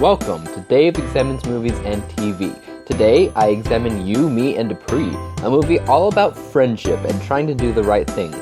Welcome to Dave Examines Movies and TV. Today, I examine You, Me and Dupree, a movie all about friendship and trying to do the right thing.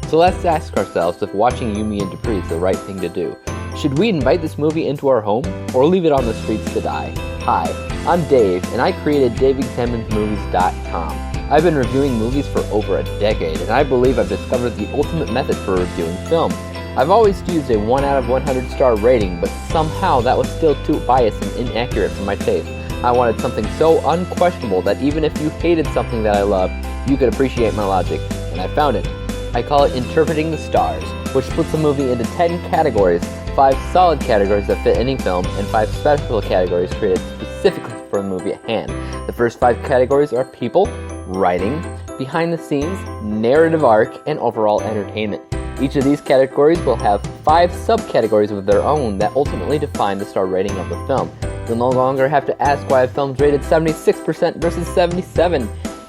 So let's ask ourselves if watching You, Me and Dupree is the right thing to do. Should we invite this movie into our home, or leave it on the streets to die? Hi, I'm Dave, and I created DaveExaminesMovies.com. I've been reviewing movies for over a decade, and I believe I've discovered the ultimate method for reviewing film. I've always used a 1 out of 100 star rating, but somehow that was still too biased and inaccurate for my taste. I wanted something so unquestionable that even if you hated something that I loved, you could appreciate my logic, and I found it. I call it Interpreting the Stars, which splits a movie into 10 categories, 5 solid categories that fit any film, and 5 special categories created specifically for the movie at hand. The first 5 categories are people, writing, behind the scenes, narrative arc, and overall entertainment. Each of these categories will have 5 subcategories of their own that ultimately define the star rating of the film. You'll no longer have to ask why a film's rated 76% versus 77.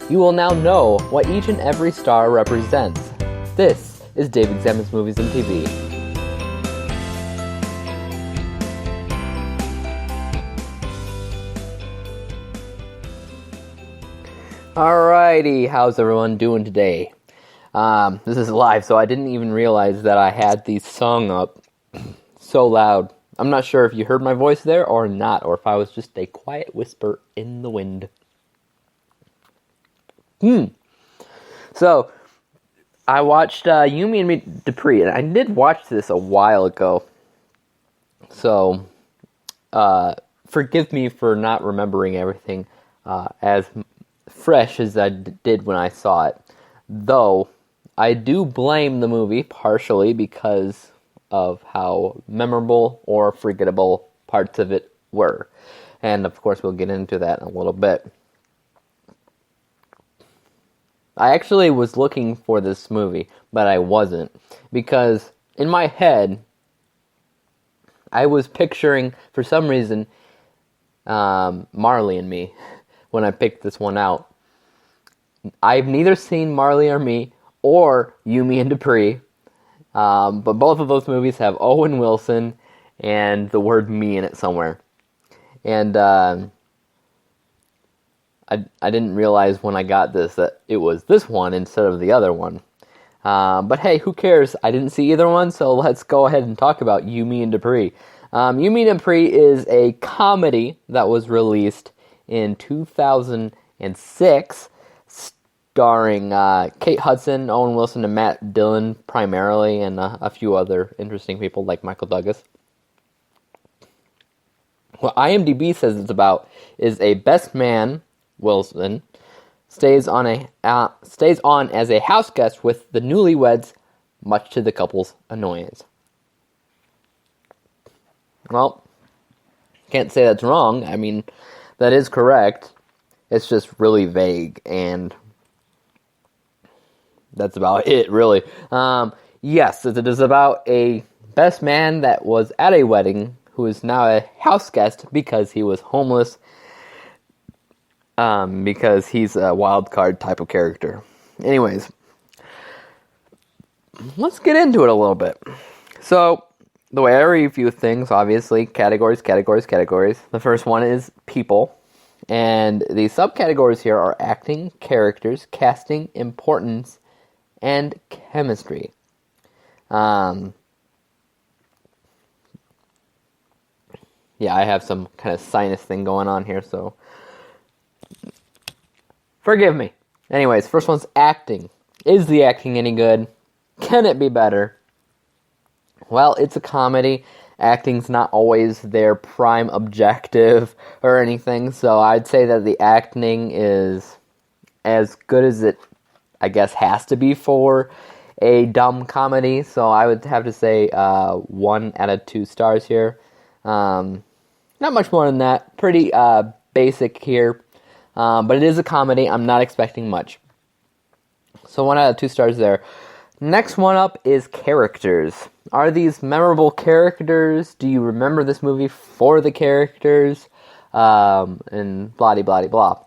You will now know what each and every star represents. This is Dave Examines Movies and TV. Alrighty, how's everyone doing today? This is live, so I didn't even realize that I had the song up so loud. I'm not sure if you heard my voice there or not, or if I was just a quiet whisper in the wind. So, I watched You, Me and Dupree, and I did watch this a while ago. So, forgive me for not remembering everything as fresh as I did when I saw it. Though, I do blame the movie partially because of how memorable or forgettable parts of it were. And of course, we'll get into that in a little bit. I actually was looking for this movie, but I wasn't. Because in my head, I was picturing, for some reason, Marley and Me when I picked this one out. I've neither seen Marley or Me or You, Me and Dupree, but both of those movies have Owen Wilson and the word me in it somewhere. And I didn't realize when I got this that it was this one instead of the other one. But hey, who cares? I didn't see either one, so let's go ahead and talk about You, Me and Dupree. You, Me and Dupree is a comedy that was released in 2006, starring Kate Hudson, Owen Wilson, and Matt Dillon primarily, and a few other interesting people like Michael Douglas. What IMDb says it's about is a best man, Wilson, stays on as a house guest with the newlyweds, much to the couple's annoyance. Well, can't say that's wrong. I mean, that is correct. It's just really vague, and that's about it, really. Yes, it is about a best man that was at a wedding who is now a house guest because he was homeless, because he's a wild card type of character. Anyways, let's get into it a little bit. So, the way I review things, obviously, categories. The first one is people. And the subcategories here are acting, characters, casting, importance, and chemistry. Yeah, I have some kind of sinus thing going on here, so forgive me. Anyways, first one's acting. Is the acting any good? Can it be better? Well, it's a comedy. Acting's not always their prime objective or anything, so I'd say that the acting is as good as it, I guess, has to be for a dumb comedy, so I would have to say 1 out of 2 stars here. Not much more than that. Pretty basic here, but it is a comedy. I'm not expecting much. So 1 out of 2 stars there. Next one up is characters. Are these memorable characters? Do you remember this movie for the characters? And blah blah blah.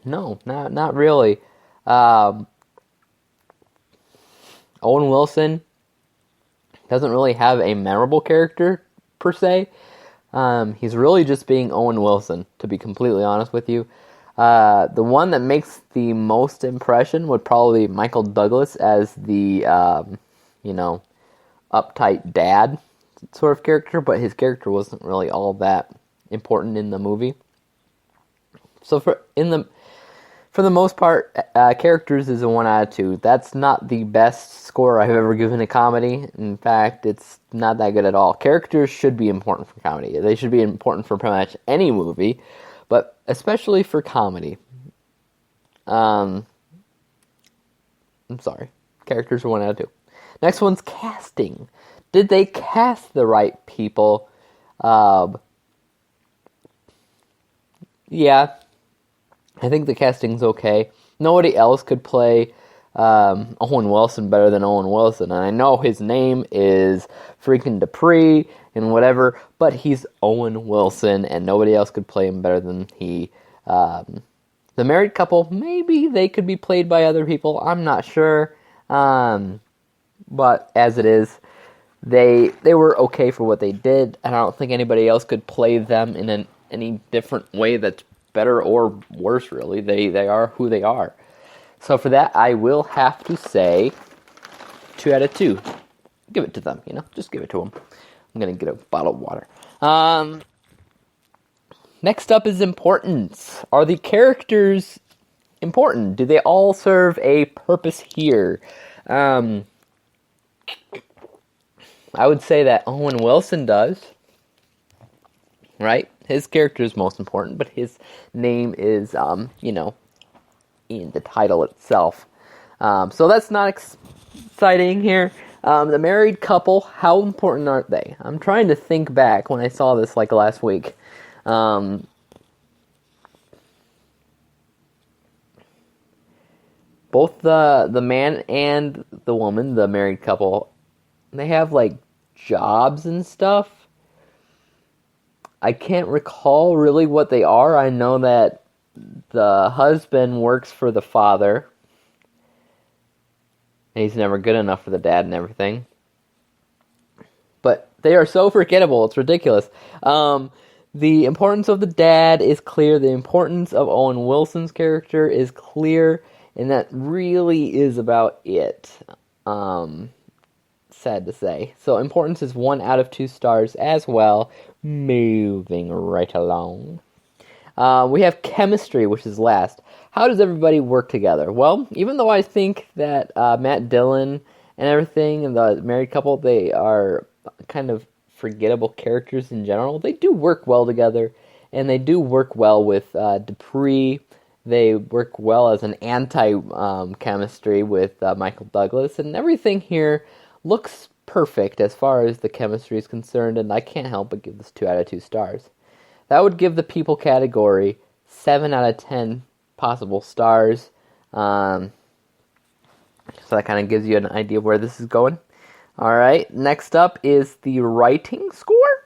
No, not really. Owen Wilson doesn't really have a memorable character per se. He's really just being Owen Wilson, to be completely honest with you. The one that makes the most impression would probably be Michael Douglas as the, uptight dad sort of character, but his character wasn't really all that important in the movie. So for the most part, characters is a 1 out of 2. That's not the best score I've ever given a comedy. In fact, it's not that good at all. Characters should be important for comedy. They should be important for pretty much any movie, but especially for comedy. I'm sorry. Characters are 1 out of 2. Next one's casting. Did they cast the right people? Yeah. I think the casting's okay. Nobody else could play Owen Wilson better than Owen Wilson. And I know his name is freaking Dupree and whatever, but he's Owen Wilson, and nobody else could play him better than he. The married couple, maybe they could be played by other people. I'm not sure. But as it is, they were okay for what they did, and I don't think anybody else could play them in any different way that's better or worse, really. They are who they are. So for that, I will have to say 2 out of 2. Give it to them, just give it to them. I'm going to get a bottle of water. Next up is importance. Are the characters important? Do they all serve a purpose here? I would say that Owen Wilson does. Right? His character is most important, but his name is, in the title itself. So that's not exciting here. The married couple, how important are they? I'm trying to think back when I saw this last week. Both the man and the woman, the married couple, they have jobs and stuff. I can't recall really what they are. I know that the husband works for the father, and he's never good enough for the dad and everything. But they are so forgettable, it's ridiculous. The importance of the dad is clear. The importance of Owen Wilson's character is clear, and that really is about it. Sad to say. So importance is 1 out of 2 stars as well. Moving right along. We have chemistry, which is last. How does everybody work together? Well, even though I think that Matt Dillon and everything, and the married couple, they are kind of forgettable characters in general, they do work well together, and they do work well with Dupree. They work well as an anti-chemistry with Michael Douglas, and everything here looks perfect as far as the chemistry is concerned, and I can't help but give this 2 out of 2 stars. That would give the people category 7 out of 10 possible stars. So that kind of gives you an idea of where this is going. Alright, next up is the writing score.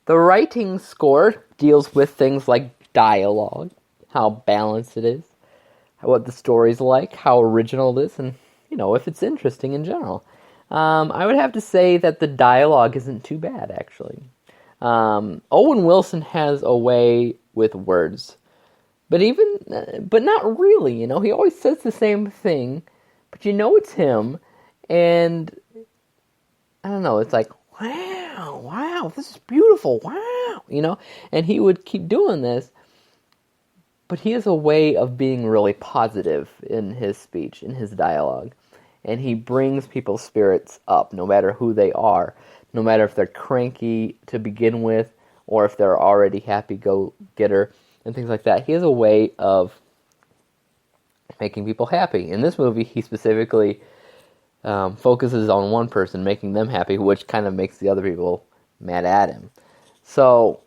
The writing score deals with things like dialogue, how balanced it is, what the story's like, how original it is, and, if it's interesting in general. I would have to say that the dialogue isn't too bad, actually. Owen Wilson has a way with words, but not really. He always says the same thing, but it's him, and I don't know. It's like, wow, this is beautiful, wow, and he would keep doing this. But he has a way of being really positive in his speech, in his dialogue. And he brings people's spirits up, no matter who they are. No matter if they're cranky to begin with, or if they're already happy-go-getter, and things like that. He has a way of making people happy. In this movie, he specifically focuses on one person, making them happy, which kind of makes the other people mad at him. So,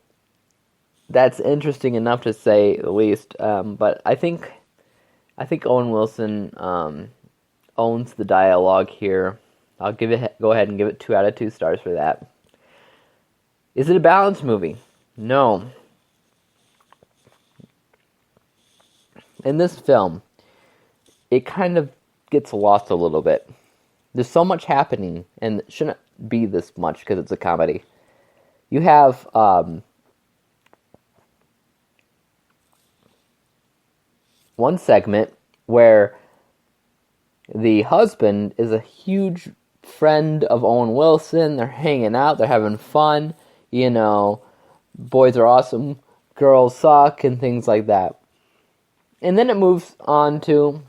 that's interesting enough to say the least. But I think Owen Wilson owns the dialogue here. I'll go ahead and give it 2 out of 2 stars for that. Is it a balanced movie? No. In this film, it kind of gets lost a little bit. There's so much happening, and it shouldn't be this much because it's a comedy. You have one segment where the husband is a huge friend of Owen Wilson. They're hanging out, they're having fun, boys are awesome, girls suck, and things like that. And then it moves on to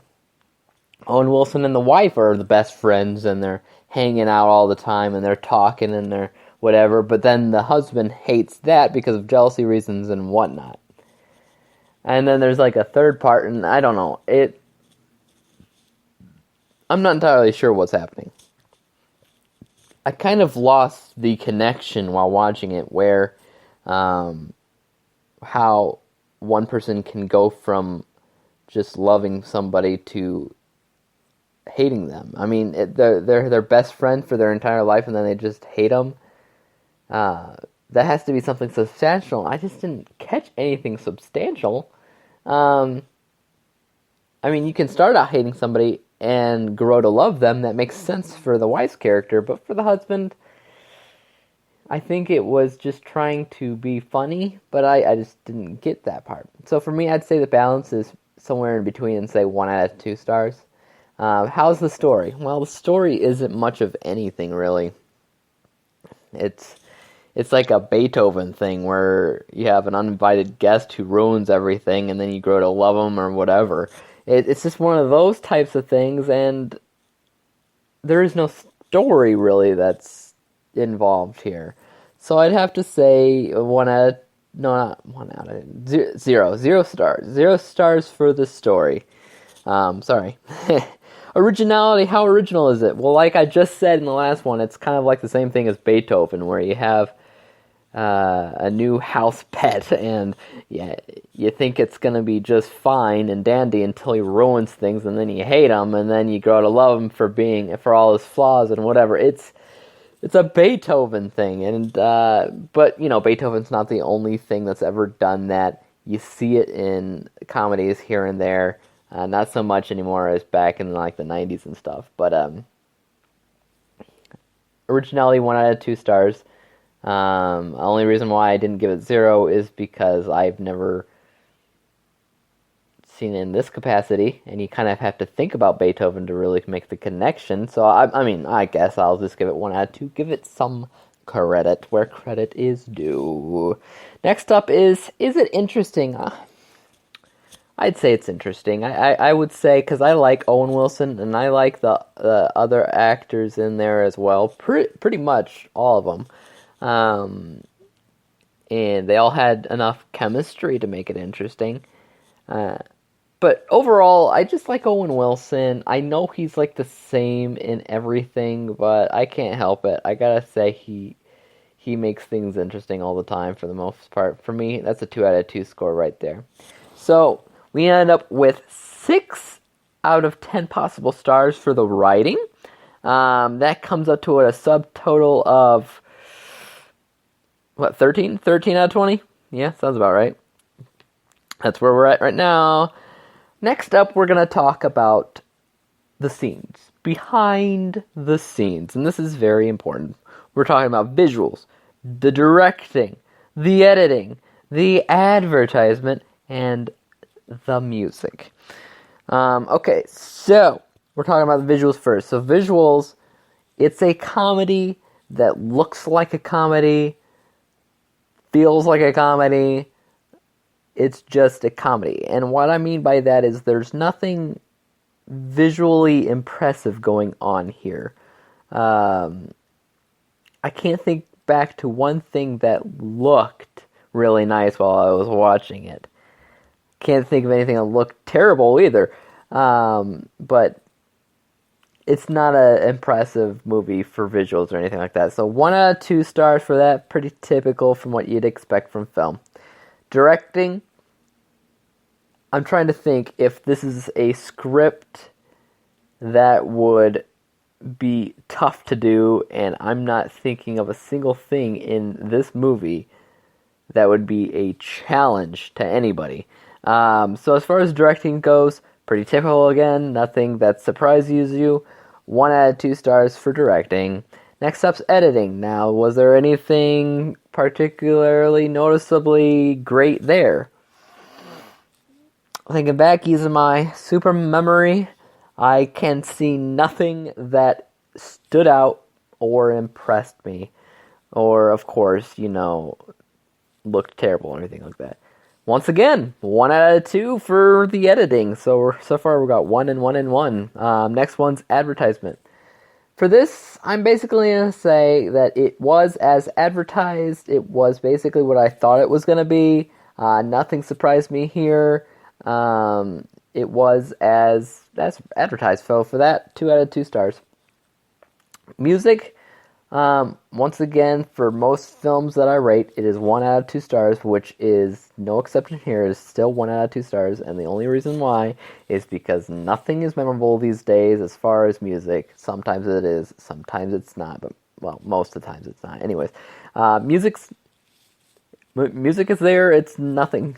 Owen Wilson and the wife are the best friends, and they're hanging out all the time, and they're talking, and they're whatever, but then the husband hates that because of jealousy reasons and whatnot. And then there's like a third part, and I don't know, I'm not entirely sure what's happening. I kind of lost the connection while watching it, where how one person can go from just loving somebody to hating them. I mean, they're their best friend for their entire life, and then they just hate them. That has to be something substantial. I just didn't catch anything substantial. I mean, you can start out hating somebody and grow to love them. That makes sense for the wife's character, but for the husband, I think it was just trying to be funny, but I just didn't get that part. So for me, I'd say the balance is somewhere in between and say 1 out of 2 stars. How's the story? Well, the story isn't much of anything, really. It's like a Beethoven thing where you have an uninvited guest who ruins everything, and then you grow to love them or whatever. It's just one of those types of things, and there is no story, really, that's involved here. So I'd have to say 0 stars. 0 stars for the story. Sorry. Originality, how original is it? Well, like I just said in the last one, it's kind of like the same thing as Beethoven, where you have a new house pet, and you think it's going to be just fine and dandy until he ruins things, and then you hate him, and then you grow to love him for all his flaws and whatever. It's a Beethoven thing, and but Beethoven's not the only thing that's ever done that. You see it in comedies here and there, not so much anymore as back in like the 90s and stuff. But Originality, 1 out of 2 stars. The only reason why I didn't give it 0 is because I've never seen it in this capacity, and you kind of have to think about Beethoven to really make the connection. So I guess I'll just give it 1 out of 2. Give it some credit where credit is due. Next up is it interesting? I'd say it's interesting. I would say, because I like Owen Wilson, and I like the other actors in there as well. Pretty much all of them. And they all had enough chemistry to make it interesting. But overall, I just like Owen Wilson. I know he's like the same in everything, but I can't help it. I gotta say he makes things interesting all the time for the most part. For me, that's a 2 out of 2 score right there. So we end up with 6 out of 10 possible stars for the writing. That comes up to a subtotal of 13? 13 out of 20? Yeah, sounds about right. That's where we're at right now. Next up, we're going to talk about the scenes. Behind the scenes. And this is very important. We're talking about visuals, the directing, the editing, the advertisement, and the music. Okay, so we're talking about the visuals first. So visuals, it's a comedy that looks like a comedy, feels like a comedy. It's just a comedy. And what I mean by that is there's nothing visually impressive going on here. I can't think back to one thing that looked really nice while I was watching it. Can't think of anything that looked terrible either. But it's not an impressive movie for visuals or anything like that. So 1 out of 2 stars for that. Pretty typical from what you'd expect from film. Directing, I'm trying to think if this is a script that would be tough to do, and I'm not thinking of a single thing in this movie that would be a challenge to anybody. So as far as directing goes, pretty typical again, nothing that surprises you. 1 out of 2 stars for directing. Next up's editing. Now, was there anything particularly noticeably great there. Thinking back, using my super memory, I can see nothing that stood out or impressed me. Or, of course, looked terrible or anything like that. Once again, 1 out of 2 for the editing. So far we got 1 and 1 and 1. Next one's advertisement. For this, I'm basically going to say that it was as advertised. It was basically what I thought it was going to be. Nothing surprised me here. It was as advertised. So for that, 2 out of 2 stars. Music. Once again, for most films that I rate, it is 1 out of 2 stars, which is no exception here. It is still 1 out of 2 stars, and the only reason why is because nothing is memorable these days as far as music. Sometimes it is, sometimes it's not, but, well, most of the times it's not. Anyways, music is there. It's nothing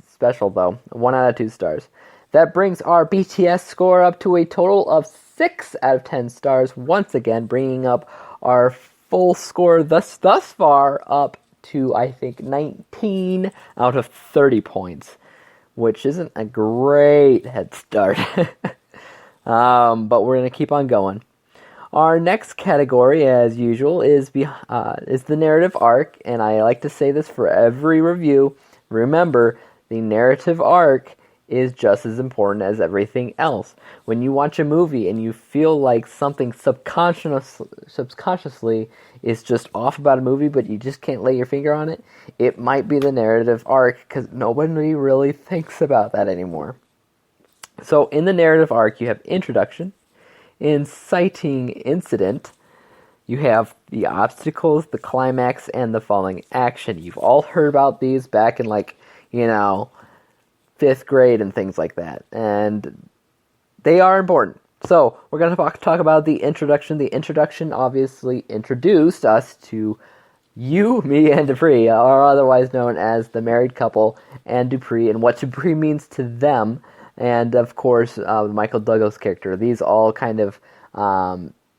special, though. 1 out of 2 stars. That brings our BTS score up to a total of 6 out of 10 stars, once again, bringing up our full score thus far up to, I think, 19 out of 30 points, which isn't a great head start. But we're going to keep on going. Our next category, as usual, is the narrative arc, and I like to say this for every review. Remember, the narrative arc is just as important as everything else. When you watch a movie and you feel like something subconsciously is just off about a movie, but you just can't lay your finger on it, it might be the narrative arc, because nobody really thinks about that anymore. So in the narrative arc, you have introduction, inciting incident, you have the obstacles, the climax, and the following action. You've all heard about these back in 5th grade and things like that, and they are important. So we're going to talk about the introduction. The introduction obviously introduced us to you, me, and Dupree, or otherwise known as the married couple and Dupree, and what Dupree means to them, and of course Michael Douglas' character. These all kind of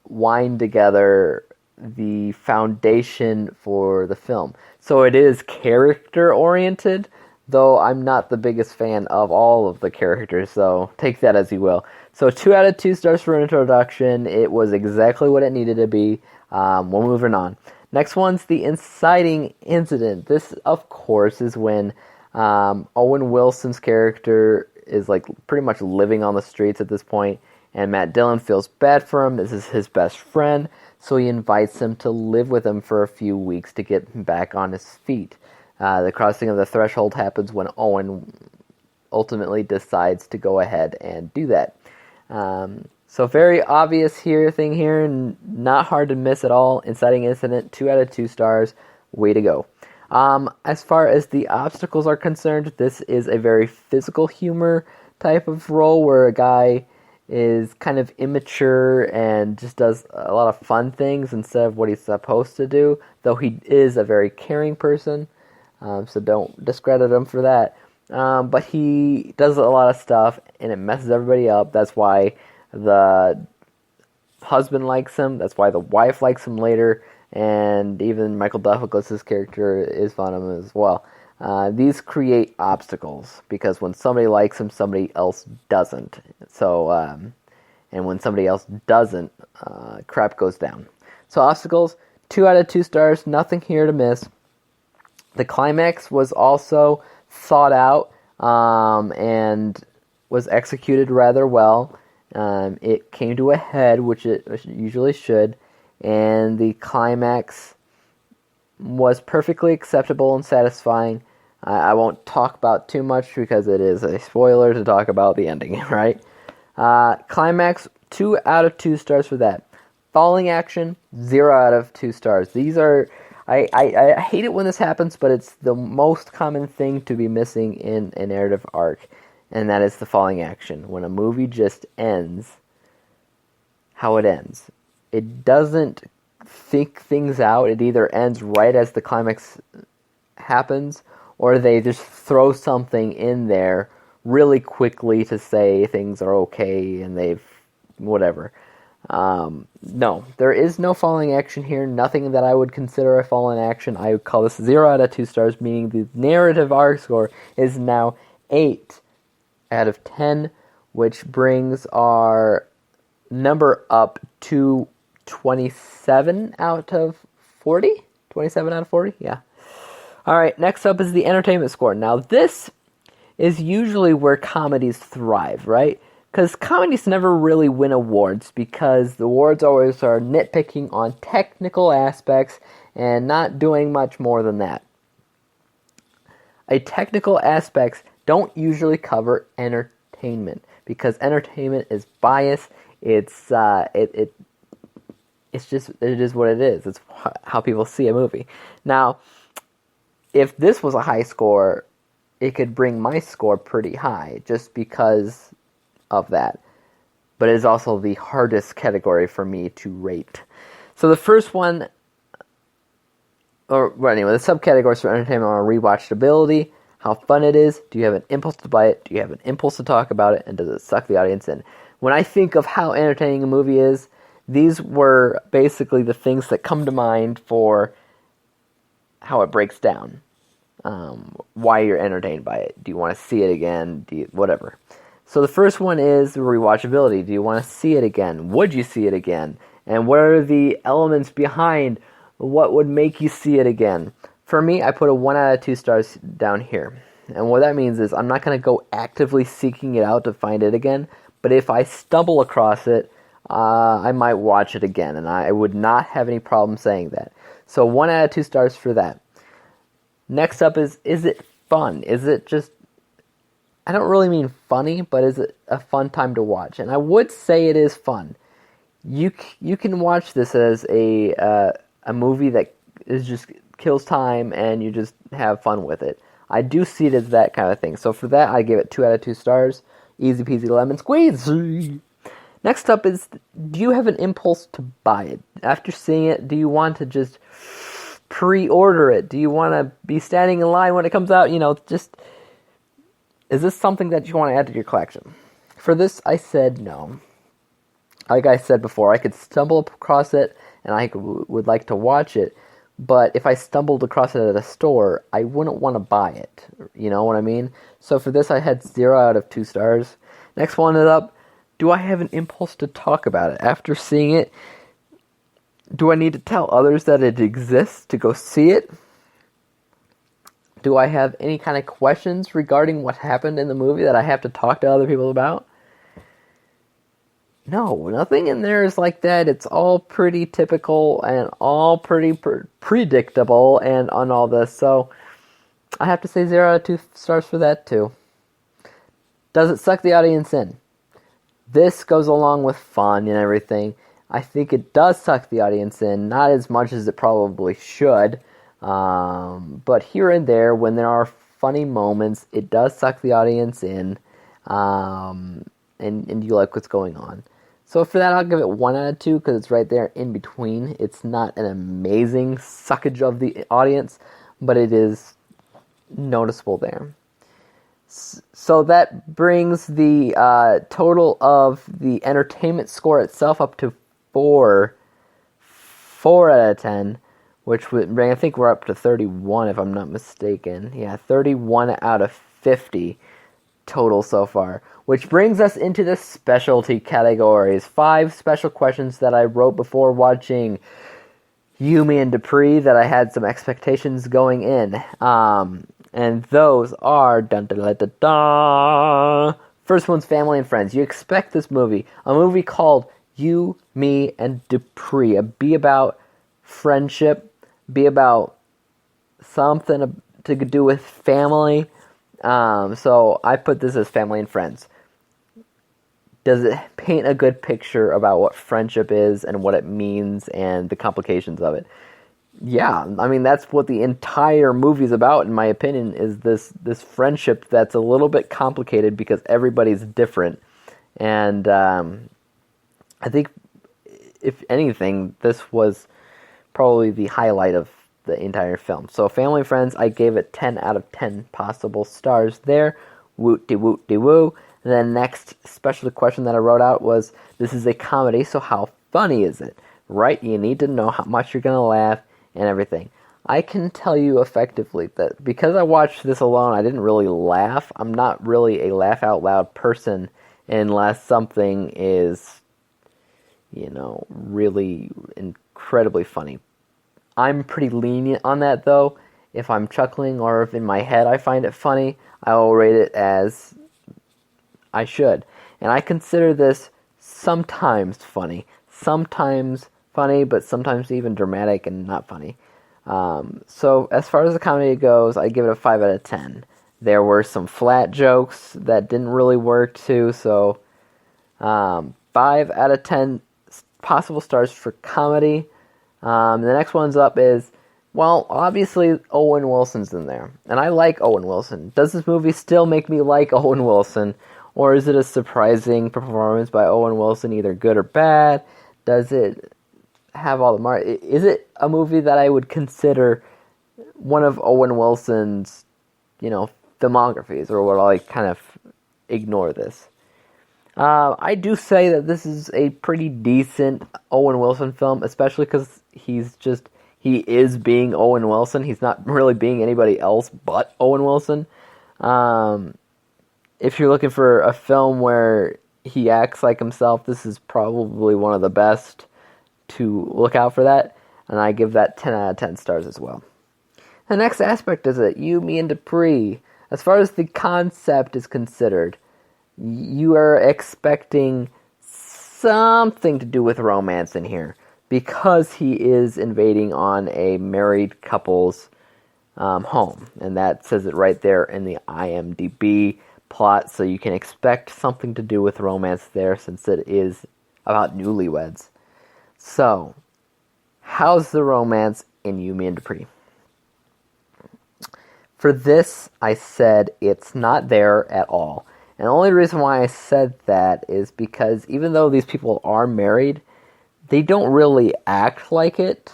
wind together the foundation for the film. So it is character oriented, though I'm not the biggest fan of all of the characters, so take that as you will. So 2 out of 2 stars for introduction. It was exactly what it needed to be. We're moving on. Next one's the inciting incident. This, of course, is when Owen Wilson's character is pretty much living on the streets at this point, and Matt Dillon feels bad for him. This is his best friend, so he invites him to live with him for a few weeks to get him back on his feet. The crossing of the threshold happens when Owen ultimately decides to go ahead and do that. So very obvious thing here, and not hard to miss at all. Inciting incident, 2 out of 2 stars. Way to go. As far as the obstacles are concerned, this is a very physical humor type of role where a guy is kind of immature and just does a lot of fun things instead of what he's supposed to do, though he is a very caring person. So don't discredit him for that. But he does a lot of stuff, and it messes everybody up. That's why the husband likes him. That's why the wife likes him later. And even Michael Douglas' character is fond of him as well. These create obstacles, because when somebody likes him, somebody else doesn't. So, and when somebody else doesn't, crap goes down. So obstacles, 2 out of 2 stars. Nothing here to miss. The climax was also thought out and was executed rather well. It came to a head, which it usually should, and the climax was perfectly acceptable and satisfying. I won't talk about too much because it is a spoiler to talk about the ending, right? Climax, 2 out of 2 stars for that. Falling action, 0 out of 2 stars. These are... I hate it when this happens, but it's the most common thing to be missing in a narrative arc, and that is the falling action. When a movie just ends how it ends. It doesn't think things out. It either ends right as the climax happens, or they just throw something in there really quickly to say things are okay and they've whatever. No, there is no falling action here. Nothing that I would consider a fallen action. I would call this 0 out of 2 stars, meaning the narrative arc score is now 8 out of 10, which brings our number up to 27 out of 40? 27 out of 40? Yeah. Alright, next up is the entertainment score. Now, this is usually where comedies thrive, right? Because comedies never really win awards because the awards always are nitpicking on technical aspects and not doing much more than that. Technical aspects don't usually cover entertainment because entertainment is biased. It's just, it is what it is. It's how people see a movie. Now, if this was a high score, it could bring my score pretty high just because of that. But it is also the hardest category for me to rate. So the first one, the subcategories for entertainment are rewatchability, how fun it is, do you have an impulse to buy it, do you have an impulse to talk about it, and does it suck the audience in? When I think of how entertaining a movie is, these were basically the things that come to mind for how it breaks down. Why you're entertained by it. Do you want to see it again? Whatever. So the first one is rewatchability. Do you want to see it again? Would you see it again? And what are the elements behind what would make you see it again? For me, I put a 1 out of 2 stars down here. And what that means is I'm not going to go actively seeking it out to find it again. But if I stumble across it, I might watch it again. And I would not have any problem saying that. So 1 out of 2 stars for that. Next up is it fun? Is it just, I don't really mean funny, but is it a fun time to watch? And I would say it is fun. You can watch this as a movie that is just kills time and you just have fun with it. I do see it as that kind of thing. So for that, I give it 2 out of 2 stars. Easy peasy lemon squeeze. Next up is, do you have an impulse to buy it? After seeing it, do you want to just pre-order it? Do you want to be standing in line when it comes out? Just, is this something that you want to add to your collection? For this, I said no. Like I said before, I could stumble across it and I would like to watch it, but if I stumbled across it at a store, I wouldn't want to buy it. You know what I mean? So for this, I had 0 out of 2 stars. Next one is up. Do I have an impulse to talk about it? After seeing it, do I need to tell others that it exists to go see it? Do I have any kind of questions regarding what happened in the movie that I have to talk to other people about? No, nothing in there is like that. It's all pretty typical and all pretty predictable and on all this. So I have to say 0 out of 2 stars for that too. Does it suck the audience in? This goes along with fun and everything. I think it does suck the audience in, not as much as it probably should. But here and there, when there are funny moments, it does suck the audience in. And you like what's going on. So for that, I'll give it 1 out of 2 because it's right there in between. It's not an amazing suckage of the audience, but it is noticeable there. So that brings the total of the entertainment score itself up to 4 out of 10, which would bring, I think we're up to 31 if I'm not mistaken. Yeah, 31 out of 50 total so far, which brings us into the specialty categories. 5 special questions that I wrote before watching Me and Dupree that I had some expectations going in. And those are dun dun dun dun dun. First one's family and friends. You expect this movie, a movie called You, Me, and Dupree, be about friendship, be about something to do with family. So I put this as family and friends. Does it paint a good picture about what friendship is and what it means and the complications of it? Yeah, I mean, that's what the entire movie's about, in my opinion, is this friendship that's a little bit complicated because everybody's different. And I think, if anything, this was probably the highlight of the entire film. So family and friends, I gave it 10 out of 10 possible stars there. Woot-de-woot-de-woo. And then next special question that I wrote out was, this is a comedy, so how funny is it? Right? You need to know how much you're going to laugh and everything. I can tell you effectively that because I watched this alone, I didn't really laugh. I'm not really a laugh out loud person unless something is, really incredibly funny. I'm pretty lenient on that, though. If I'm chuckling or if in my head I find it funny, I will rate it as I should. And I consider this sometimes funny. Sometimes funny, but sometimes even dramatic and not funny. So as far as the comedy goes, I give it a 5 out of 10. There were some flat jokes that didn't really work too, so 5 out of 10 possible stars for comedy. The next one's up is, well, obviously Owen Wilson's in there, and I like Owen Wilson. Does this movie still make me like Owen Wilson, or is it a surprising performance by Owen Wilson, either good or bad? Does it have all the is it a movie that I would consider one of Owen Wilson's, filmographies, or would I kind of ignore this? I do say that this is a pretty decent Owen Wilson film, especially because he is being Owen Wilson. He's not really being anybody else but Owen Wilson. If you're looking for a film where he acts like himself, this is probably one of the best to look out for that, and I give that 10 out of 10 stars as well. The next aspect is it, Me and Dupree. As far as the concept is considered, you are expecting something to do with romance in here, because he is invading on a married couple's home, and that says it right there in the IMDb plot, so you can expect something to do with romance there, since it is about newlyweds. So, how's the romance in Me and Dupree? For this, I said it's not there at all. And the only reason why I said that is because even though these people are married, they don't really act like it.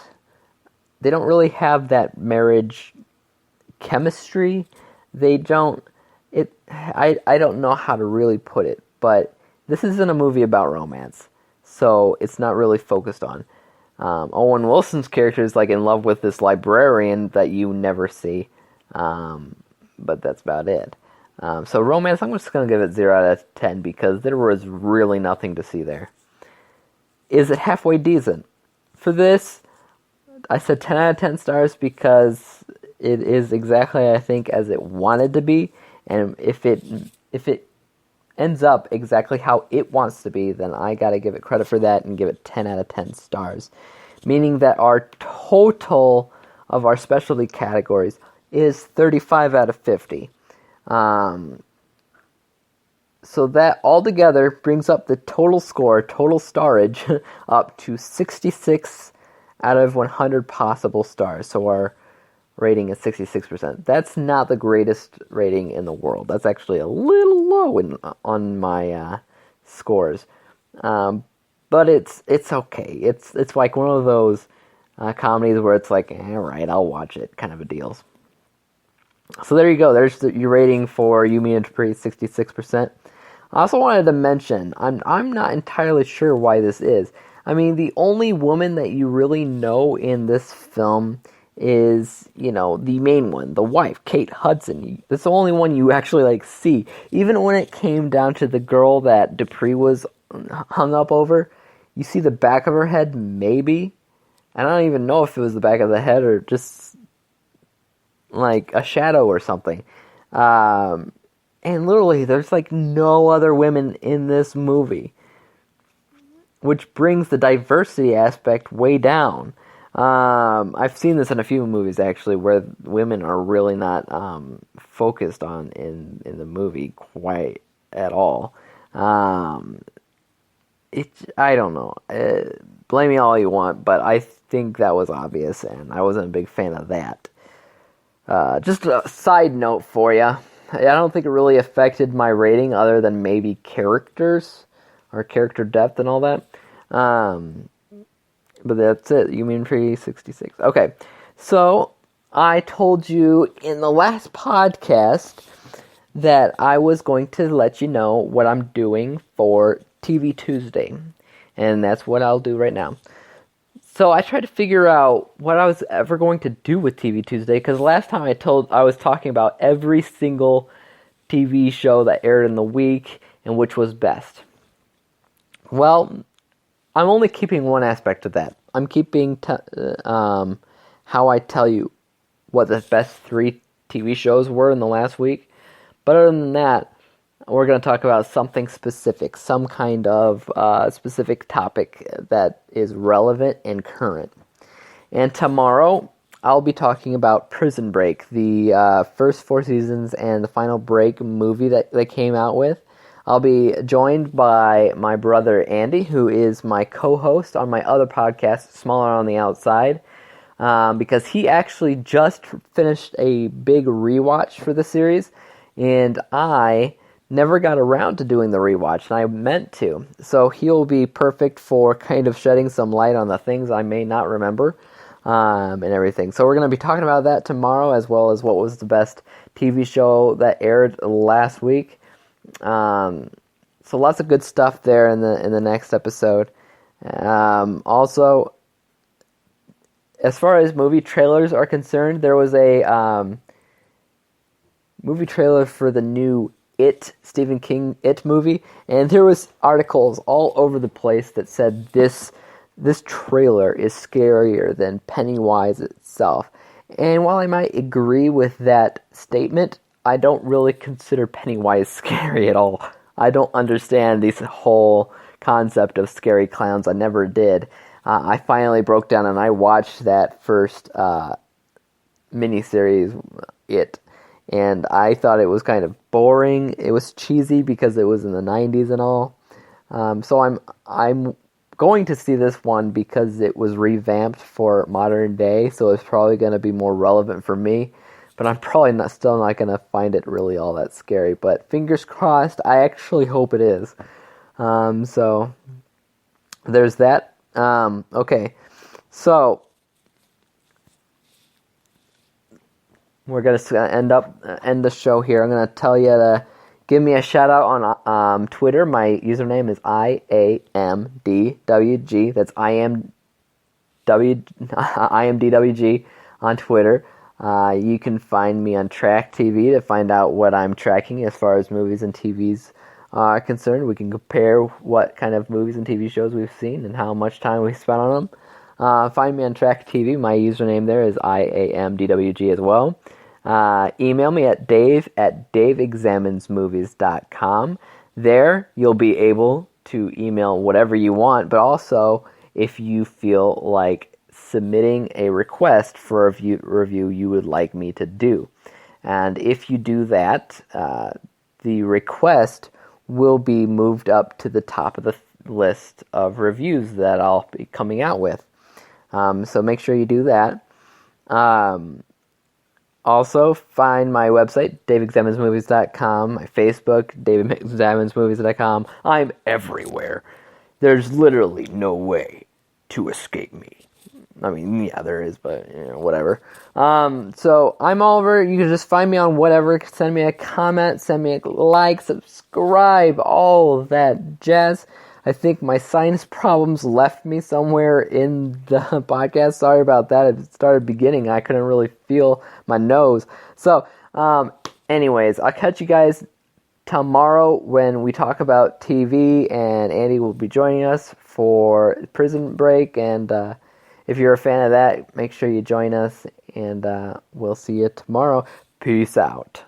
They don't really have that marriage chemistry. They don't... I don't know how to really put it, but this isn't a movie about romance. So it's not really focused on. Owen Wilson's character is in love with this librarian that you never see. But that's about it. So romance, I'm just going to give it 0 out of 10 because there was really nothing to see there. Is it halfway decent? For this, I said 10 out of 10 stars because it is exactly, I think, as it wanted to be. And if it ends up exactly how it wants to be, then I gotta give it credit for that and give it 10 out of 10 stars. Meaning that our total of our specialty categories is 35 out of 50. So that altogether brings up the total score, total starage, up to 66 out of 100 possible stars. So our rating is 66%. That's not the greatest rating in the world. That's actually a little low on my scores. But it's okay. It's like one of those comedies where it's like, alright, I'll watch it kind of a deal. So there you go. There's your rating for Me and Dupree, 66%. I also wanted to mention, I'm not entirely sure why this is. I mean, the only woman that you really know in this film is, the main one, the wife, Kate Hudson. That's the only one you actually, see. Even when it came down to the girl that Dupree was hung up over, you see the back of her head, maybe. I don't even know if it was the back of the head or just, a shadow or something. And literally, there's, no other women in this movie. Which brings the diversity aspect way down. I've seen this in a few movies actually, where women are really not focused on in the movie quite at all. I don't know. Blame me all you want, but I think that was obvious, and I wasn't a big fan of that. Just a side note for you. I don't think it really affected my rating, other than maybe characters or character depth and all that. But that's it. You mean 366. Okay. So, I told you in the last podcast that I was going to let you know what I'm doing for TV Tuesday, and that's what I'll do right now. So I tried to figure out what I was ever going to do with TV Tuesday, because last time I was talking about every single TV show that aired in the week and which was best. Well, I'm only keeping one aspect of that. I'm keeping how I tell you what the best 3 TV shows were in the last week. But other than that, we're going to talk about something specific, some kind of specific topic that is relevant and current. And tomorrow, I'll be talking about Prison Break, the first 4 seasons and the final break movie that they came out with. I'll be joined by my brother Andy, who is my co-host on my other podcast, Smaller on the Outside, because he actually just finished a big rewatch for the series, and I never got around to doing the rewatch, and I meant to. So he'll be perfect for kind of shedding some light on the things I may not remember, and everything. So we're going to be talking about that tomorrow, as well as what was the best TV show that aired last week. So lots of good stuff there in the next episode. Also, as far as movie trailers are concerned, there was a movie trailer for the new Stephen King It movie, and there was articles all over the place that said this trailer is scarier than Pennywise itself. And while I might agree with that statement, I don't really consider Pennywise scary at all. I don't understand this whole concept of scary clowns. I never did. I finally broke down and I watched that first miniseries, It, and I thought it was kind of boring. It was cheesy because it was in the 90s and all. So I'm going to see this one because it was revamped for modern day, so it's probably going to be more relevant for me. But I'm probably still not going to find it really all that scary. But fingers crossed, I actually hope it is. So there's that. Okay, so we're going to end the show here. I'm going to tell you to give me a shout out on Twitter. My username is IAMDWG. That's IMDWG on Twitter. You can find me on Track TV to find out what I'm tracking as far as movies and TVs are concerned. We can compare what kind of movies and TV shows we've seen and how much time we spent on them. Find me on Track TV. My username there is IAMDWG as well. Email me at dave@daveexaminesmovies.com. There, you'll be able to email whatever you want, but also if you feel like submitting a request for a review you would like me to do. And if you do that, the request will be moved up to the top of the list of reviews that I'll be coming out with. So make sure you do that. Also, find my website, daveexaminesmovies.com, my Facebook, daveexaminesmovies.com. I'm everywhere. There's literally no way to escape me. I mean, yeah, there is, but, whatever. So, I'm all over. You can just find me on whatever. Send me a comment, send me a like, subscribe, all of that jazz. I think my sinus problems left me somewhere in the podcast. Sorry about that. It started beginning. I couldn't really feel my nose. So, anyways, I'll catch you guys tomorrow when we talk about TV, and Andy will be joining us for Prison Break, and if you're a fan of that, make sure you join us, and we'll see you tomorrow. Peace out.